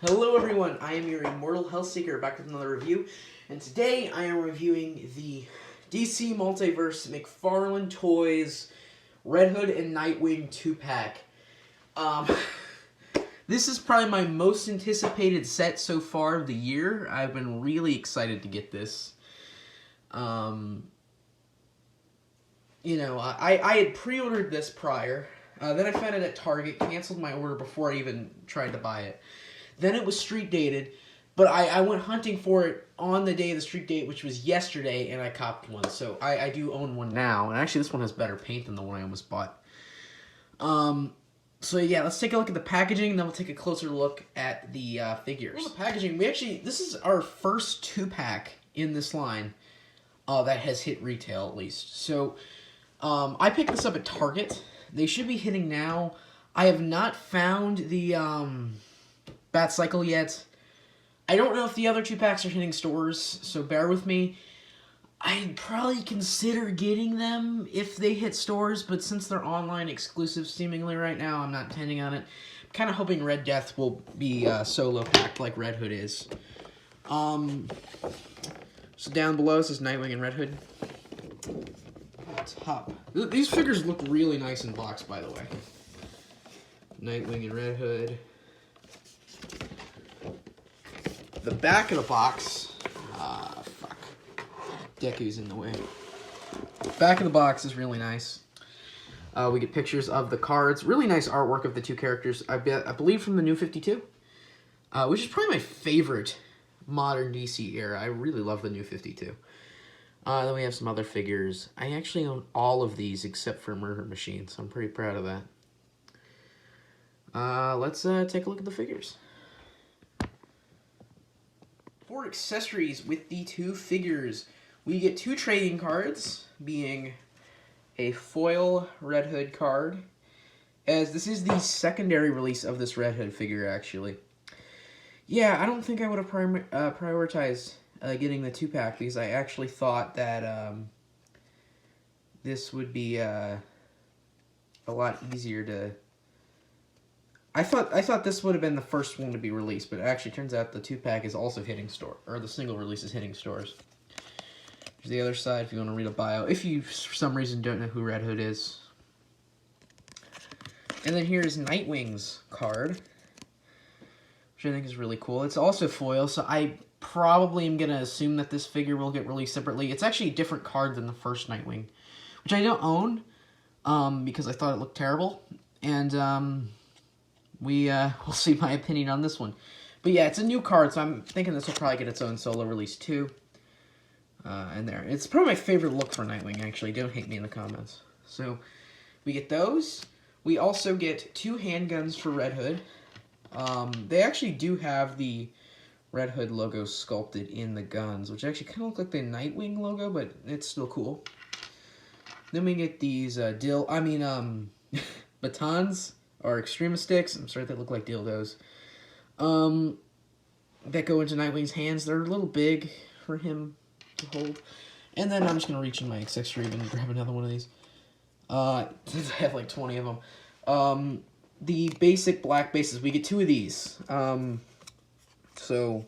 Hello everyone, I am your Immortal Hellseeker back with another review, and today I am reviewing the DC Multiverse McFarlane Toys Red Hood and Nightwing 2-pack. This is probably my most anticipated set so far of the year. I've been really excited to get this. I had pre-ordered this prior, then I found it at Target, canceled my order before I even tried to buy it. Then it was street dated, but I went hunting for it on the day of the street date, which was yesterday, and I copped one. So I do own one now, and actually this one has better paint than the one I almost bought. So yeah, let's take a look at the packaging, and then we'll take a closer look at the figures. Well, the packaging, this is our first 2-pack in this line that has hit retail at least. So I picked this up at Target. They should be hitting now. I have not found the Bat Cycle yet. I don't know if the other 2-packs are hitting stores, so bear with me. I'd probably consider getting them if they hit stores, but since they're online exclusive seemingly right now, I'm not intending on it. I'm kind of hoping Red Death will be solo packed like Red Hood is. So down below this is Nightwing and Red Hood. Top. These figures look really nice in box, by the way. Nightwing and Red Hood. The back of the box, Deku's in the way. Back of the box is really nice. We get pictures of the cards. Really nice artwork of the two characters. I believe from the New 52, which is probably my favorite modern DC era. I really love the New 52. Then we have some other figures. I actually own all of these except for Murder Machine, so I'm pretty proud of that. Let's take a look at the figures. For accessories with the two figures, we get 2 trading cards, being a foil Red Hood card, as this is the secondary release of this Red Hood figure, actually. Yeah, I don't think I would have prioritized getting the 2-pack, because I actually thought that this would be a lot easier to... I thought this would have been the first one to be released, but it actually turns out the 2-pack is also hitting store, or the single release is hitting stores. Here's the other side if you want to read a bio, if you for some reason don't know who Red Hood is. And then here's Nightwing's card, which I think is really cool. It's also foil, so I probably am going to assume that this figure will get released separately. It's actually a different card than the first Nightwing, which I don't own, because I thought it looked terrible. And, we'll see my opinion on this one. But yeah, it's a new card, so I'm thinking this will probably get its own solo release too. And there. It's probably my favorite look for Nightwing, actually. Don't hate me in the comments. So, we get those. We also get 2 handguns for Red Hood. They actually do have the Red Hood logo sculpted in the guns, which actually kind of look like the Nightwing logo, but it's still cool. Then we get these batons, or extrema sticks. I'm sorry, they look like dildos. That go into Nightwing's hands. They're a little big for him to hold. And then I'm just going to reach in my accessory bin and grab another one of these. Since I have like 20 of them. The basic black bases, we get 2 of these. So,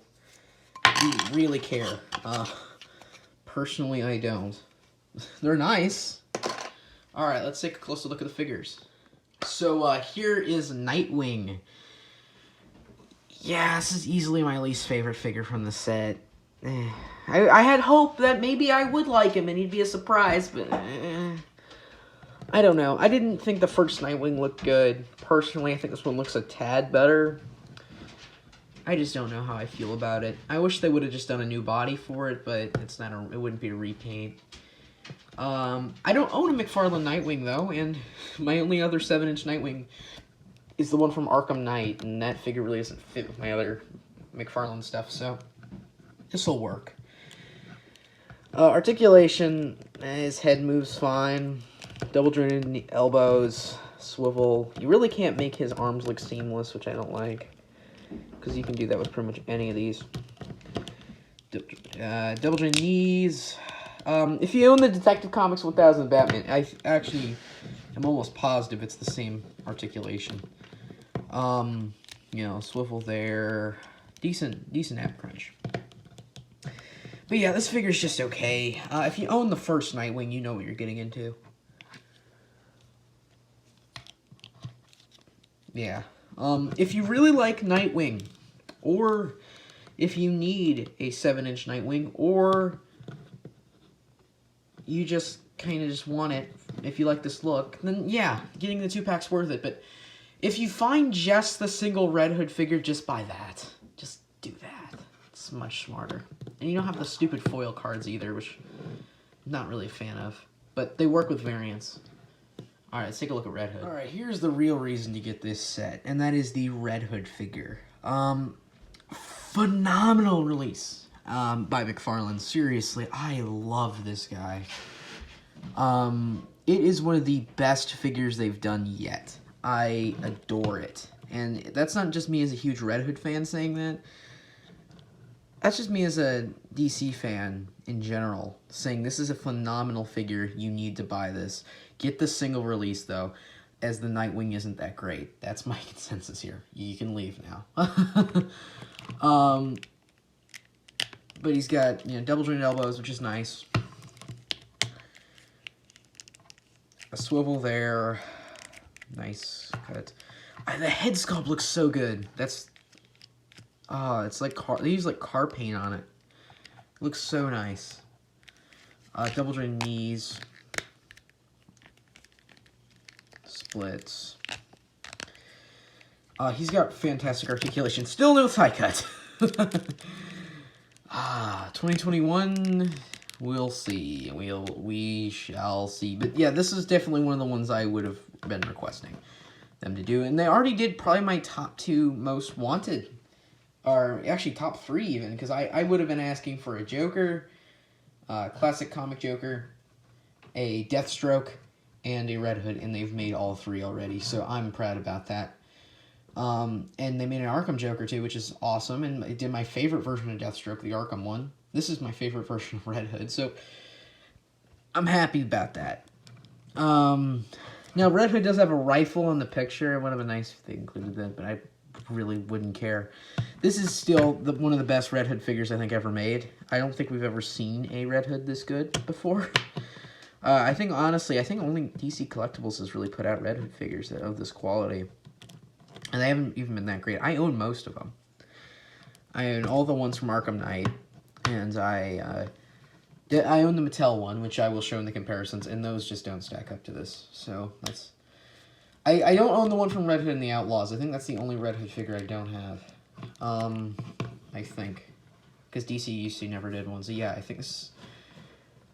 we really care. Personally, I don't. They're nice. Alright, let's take a closer look at the figures. So, here is Nightwing. Yeah, this is easily my least favorite figure from the set. I had hope that maybe I would like him and he'd be a surprise, but I don't know. I didn't think the first Nightwing looked good. Personally, I think this one looks a tad better. I just don't know how I feel about it. I wish they would have just done a new body for it, but it wouldn't be a repaint. I don't own a McFarlane Nightwing, though, and my only other 7-inch Nightwing is the one from Arkham Knight, and that figure really doesn't fit with my other McFarlane stuff, so this will work. Articulation, his head moves fine, double jointed in the elbows, swivel. You really can't make his arms look seamless, which I don't like, because you can do that with pretty much any of these. Double jointed knees. If you own the Detective Comics 1000 Batman, I actually am almost positive it's the same articulation. You know, swivel there. Decent ab crunch. But yeah, this figure's just okay. If you own the first Nightwing, you know what you're getting into. Yeah. If you really like Nightwing, or if you need a 7-inch Nightwing, or you just kind of just want it, if you like this look, then yeah, getting the 2-pack's worth it. But if you find just the single Red Hood figure, just buy that. Just do that. It's much smarter. And you don't have the stupid foil cards either, which I'm not really a fan of. But they work with variants. Alright, let's take a look at Red Hood. Alright, here's the real reason to get this set, and that is the Red Hood figure. Phenomenal release by McFarlane. Seriously, I love this guy. It is one of the best figures they've done yet. I adore it. And that's not just me as a huge Red Hood fan saying that. That's just me as a DC fan in general saying this is a phenomenal figure. You need to buy this. Get the single release, though, as the Nightwing isn't that great. That's my consensus here. You can leave now. But he's got, you know, double jointed elbows, which is nice. A swivel there. Nice cut. The head sculpt looks so good. That's... it's like they use like car paint on it. It looks so nice. Double jointed knees. Splits. He's got fantastic articulation. Still no thigh cut. 2021. We'll see. We shall see. But yeah, this is definitely one of the ones I would have been requesting them to do. And they already did probably my top 2 most wanted. Or actually top 3 even. Because I would have been asking for a Joker, classic comic Joker, a Deathstroke, and a Red Hood. And they've made all 3 already. So I'm proud about that. And they made an Arkham Joker too, which is awesome. And they did my favorite version of Deathstroke, the Arkham one. This is my favorite version of Red Hood, so I'm happy about that. Now, Red Hood does have a rifle in the picture. It would have been nice if they included that, but I really wouldn't care. This is still one of the best Red Hood figures I think ever made. I don't think we've ever seen a Red Hood this good before. I think, honestly, only DC Collectibles has really put out Red Hood figures that of this quality. And they haven't even been that great. I own most of them. I own all the ones from Arkham Knight. And I own the Mattel one, which I will show in the comparisons, and those just don't stack up to this. So that's... I don't own the one from Red Hood and the Outlaws. I think that's the only Red Hood figure I don't have. I think. Because DC never did one. So yeah, I think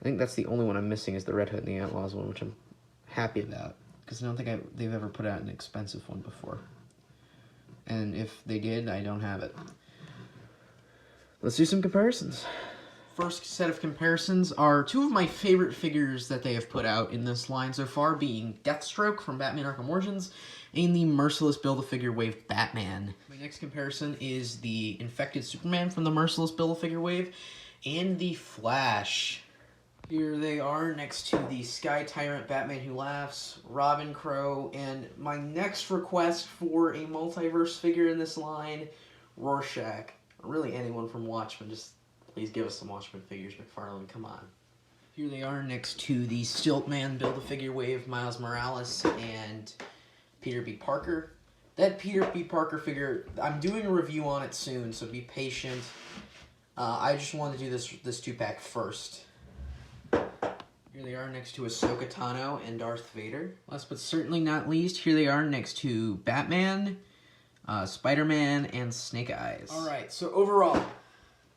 that's the only one I'm missing is the Red Hood and the Outlaws one, which I'm happy about. Because I don't think they've ever put out an expensive one before. And if they did, I don't have it. Let's do some comparisons. First set of comparisons are 2 of my favorite figures that they have put out in this line so far, being Deathstroke from Batman Arkham Origins and the Merciless Build-A-Figure Wave Batman. My next comparison is the Infected Superman from the Merciless Build-A-Figure Wave and the Flash. Here they are next to the Sky Tyrant Batman Who Laughs, Robin Crow, and my next request for a multiverse figure in this line, Rorschach. Really anyone from Watchmen, just please give us some Watchmen figures, McFarlane, come on. Here they are next to the Stiltman Build-A-Figure Wave, Miles Morales, and Peter B. Parker. That Peter B. Parker figure, I'm doing a review on it soon, so be patient. I just wanted to do this 2-pack first. Here they are next to Ahsoka Tano and Darth Vader. Last but certainly not least, here they are next to Batman, Spider-Man, and Snake Eyes. Alright, so overall,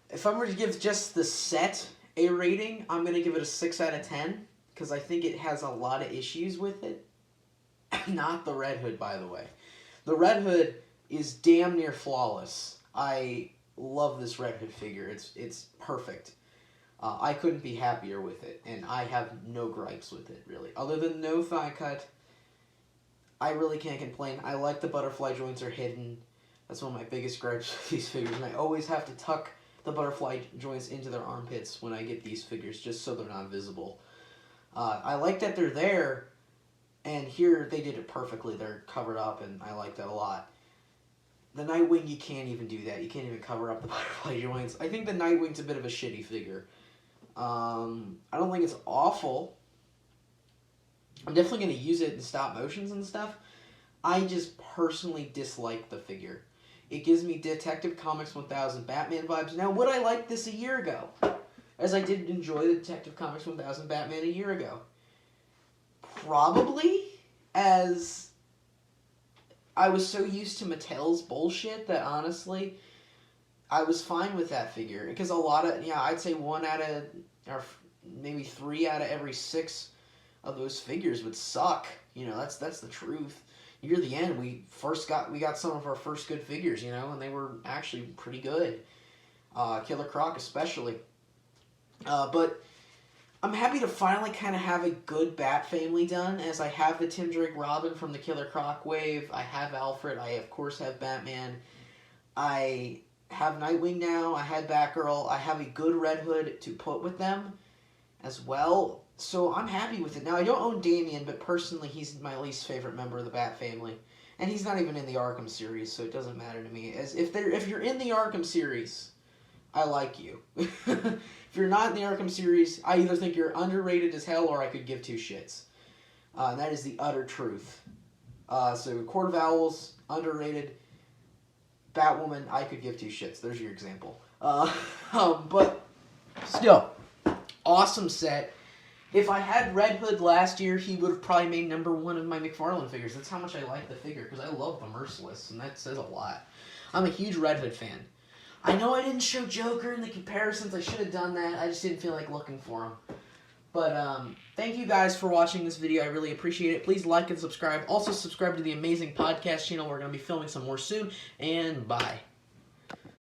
if I'm going to give just the set a rating, I'm going to give it a 6 out of 10, because I think it has a lot of issues with it. Not the Red Hood, by the way. The Red Hood is damn near flawless. I love this Red Hood figure. It's perfect. I couldn't be happier with it, and I have no gripes with it, really. Other than no thigh cut, I really can't complain. I like the butterfly joints are hidden. That's one of my biggest gripes with these figures, and I always have to tuck the butterfly joints into their armpits when I get these figures, just so they're not visible. I like that they're there, and here they did it perfectly. They're covered up, and I like that a lot. The Nightwing, you can't even do that. You can't even cover up the butterfly joints. I think the Nightwing's a bit of a shitty figure. I don't think it's awful. I'm definitely going to use it in stop motions and stuff. I just personally dislike the figure. It gives me Detective Comics 1000 Batman vibes. Now, would I like this a year ago? As I did enjoy the Detective Comics 1000 Batman a year ago. Probably, as I was so used to Mattel's bullshit that honestly, I was fine with that figure. Because a lot of, I'd say 1 out of, or maybe 3 out of every 6 of those figures would suck. That's the truth. Near the end, we got some of our first good figures, and they were actually pretty good. Killer Croc especially. But I'm happy to finally kind of have a good Bat family done, as I have the Tim Drake Robin from the Killer Croc wave. I have Alfred. I, of course, have Batman. I have Nightwing now. I had Batgirl. I have a good Red Hood to put with them as well. So I'm happy with it. Now, I don't own Damian, but personally, he's my least favorite member of the Bat family. And he's not even in the Arkham series, so it doesn't matter to me. As if you're in the Arkham series, I like you. If you're not in the Arkham series, I either think you're underrated as hell or I could give two shits. And that is the utter truth. So Court of Owls, underrated. Batwoman, I could give two shits. There's your example. But still, awesome set. If I had Red Hood last year, he would have probably made #1 of my McFarlane figures. That's how much I like the figure, because I love the Merciless, and that says a lot. I'm a huge Red Hood fan. I know I didn't show Joker in the comparisons. I should have done that. I just didn't feel like looking for him. But thank you guys for watching this video. I really appreciate it. Please like and subscribe. Also subscribe to the amazing podcast channel. We're going to be filming some more soon. And bye.